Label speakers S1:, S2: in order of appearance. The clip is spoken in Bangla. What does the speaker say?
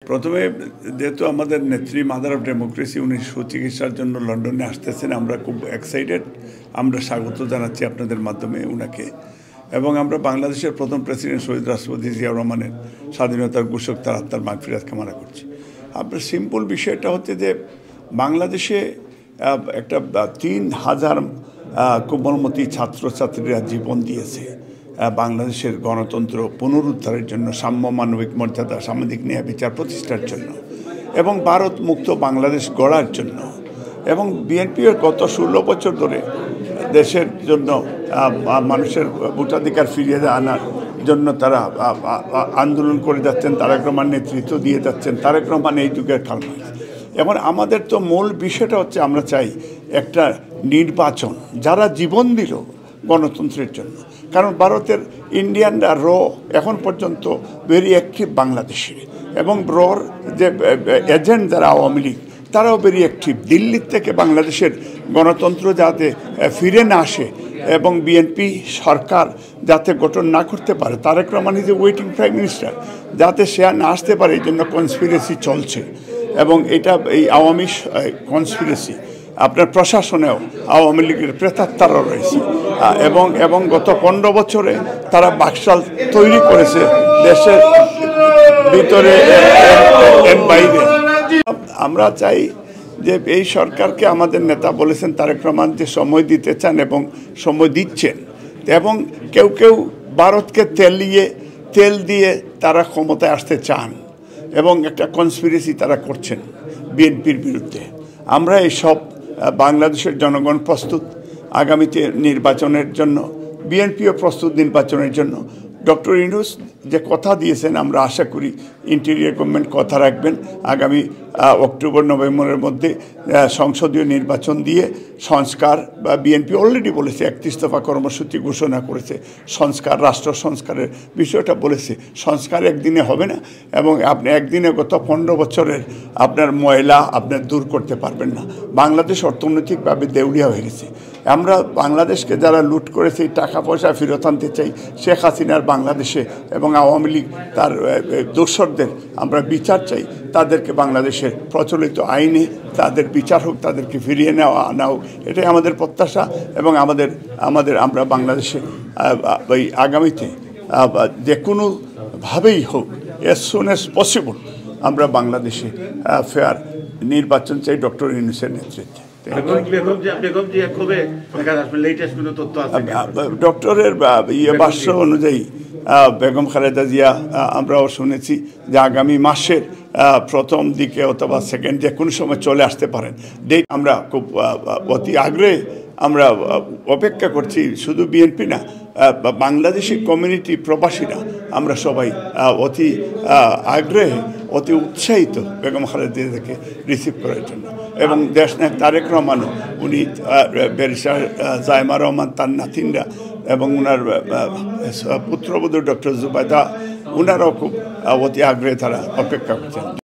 S1: প্রথমে যেহেতু আমাদের নেত্রী মাদার অফ ডেমোক্রেসি উনি সুচিকিৎসার জন্য লন্ডনে আসতেছেন, আমরা খুব এক্সাইটেড। আমরা স্বাগত জানাচ্ছি আপনাদের মাধ্যমে উনাকে। এবং আমরা বাংলাদেশের প্রথম প্রেসিডেন্ট শহীদ রাষ্ট্রপতি জিয়াউর রহমানের স্বাধীনতার ঘোষক তার আত্মার মাগফিরাত কামনা করছি। আপনার সিম্পল বিষয়টা হচ্ছে যে বাংলাদেশে একটা ৩,০০০ কোমলমতি ছাত্রছাত্রীরা জীবন দিয়েছে বাংলাদেশের গণতন্ত্র পুনরুদ্ধারের জন্য, সাম্য মানবিক মর্যাদা, সামাজিক ন্যায় বিচার প্রতিষ্ঠার জন্য এবং ভারত মুক্ত বাংলাদেশ গড়ার জন্য। এবং বিএনপির গত ১৬ বছর ধরে দেশের জন্য মানুষের ভোটাধিকার ফিরিয়ে আনার জন্য তারা আন্দোলন করে যাচ্ছেন। তারেক রহমান নেতৃত্ব দিয়ে যাচ্ছেন। তারেক রহমান এই যুগের কালমাস। এখন আমাদের তো মূল বিষয়টা হচ্ছে আমরা চাই একটা নির্বাচন, যারা জীবন দিল গণতন্ত্রের জন্য। কারণ ভারতের ইন্ডিয়ানরা এখন পর্যন্ত ভেরি অ্যাক্টিভ বাংলাদেশে, এবং রর যে এজেন্ট যারা আওয়ামী লীগ তারাও ভেরি অ্যাক্টিভ। দিল্লির থেকে বাংলাদেশের গণতন্ত্র যাতে ফিরে না আসে এবং বিএনপি সরকার যাতে গঠন না করতে পারে, Tarique Rahman is a waiting prime minister, যাতে সে না আসতে পারে এই জন্য কনস্পিরেসি চলছে। এবং এটা এই আওয়ামী কনস্পিরেসি আপনার প্রশাসনেও আওয়ামী লীগের প্রেতাত্মারও রয়েছে। এবং গত ১৫ বছরে তারা বাকশাল তৈরি করেছে দেশের ভিতরে বাইরে। আমরা চাই যে এই সরকারকে আমাদের নেতা বলেছেন তারেক রহমান যে সময় দিতে চান এবং সময় দিচ্ছেন, এবং কেউ কেউ ভারতকে তেল দিয়ে তারা ক্ষমতায় আসতে চান এবং একটা কনস্পিরেসি তারা করছেন বিএনপির বিরুদ্ধে। আমরা এইসব বাংলাদেশের জনগণ প্রস্তুত আগামীতে নির্বাচনের জন্য, বিএনপিও প্রস্তুত নির্বাচনের জন্য। ডক্টর ইউনূস যে কথা দিয়েছেন, আমরা আশা করি ইন্টেরিয়র গভর্নমেন্ট কথা রাখবেন। আগামী অক্টোবর নভেম্বরের মধ্যে সংসদীয় নির্বাচন দিয়ে সংস্কার, বা বিএনপি অলরেডি বলেছে ৩১ দফা কর্মসূচি ঘোষণা করেছে, সংস্কার, রাষ্ট্র সংস্কারের বিষয়টা বলেছে। সংস্কার একদিনে হবে না, এবং আপনি একদিনে গত ১৫ বছরের আপনার ময়লা আপনার দূর করতে পারবেন না। বাংলাদেশ অর্থনৈতিকভাবে দেউলিয়া হয়ে গেছে। আমরা বাংলাদেশকে যারা লুট করেছে এই টাকা পয়সা ফেরত আনতে চাই। শেখ হাসিনার বাংলাদেশে এবং আওয়ামী লীগ তার দোসরদের আমরা বিচার চাই। তাদেরকে বাংলাদেশের প্রচলিত আইনে তাদের বিচার হোক, তাদেরকে ফিরিয়ে আনা হোক, এটাই আমাদের প্রত্যাশা। এবং আমরা বাংলাদেশে ওই আগামীতে যে কোনোভাবেই হোক অ্যাজ সুন অ্যাজ পসিবল আমরা বাংলাদেশে ফেয়ার নির্বাচন চাই ডক্টর ইউনূসের নেতৃত্বে। ডক্টরের ভাষ্য অনুযায়ী বেগম খালেদা জিয়া, আমরাও শুনেছি যে আগামী মাসের প্রথম দিকে অথবা সেকেন্ড যে কোনো সময় চলে আসতে পারেন। ডেট আমরা খুব অতি আগ্রহে আমরা অপেক্ষা করছি। শুধু বিএনপি না, বাংলাদেশি কমিউনিটি, প্রবাসীরা আমরা সবাই অতি আগ্রহে, অতি উৎসাহিত বেগম খালেদা জিয়াকে রিসিভ করার জন্য। এবং দেশনায়ক তারেক রহমানও, উনি ব্যারিস্টার জাইমা রহমান, তার নাতিনরা এবং ওনার পুত্রবধূ ডক্টর জুবাইদা, ওনারাও খুব অতি আগ্রহে তারা অপেক্ষা করছেন।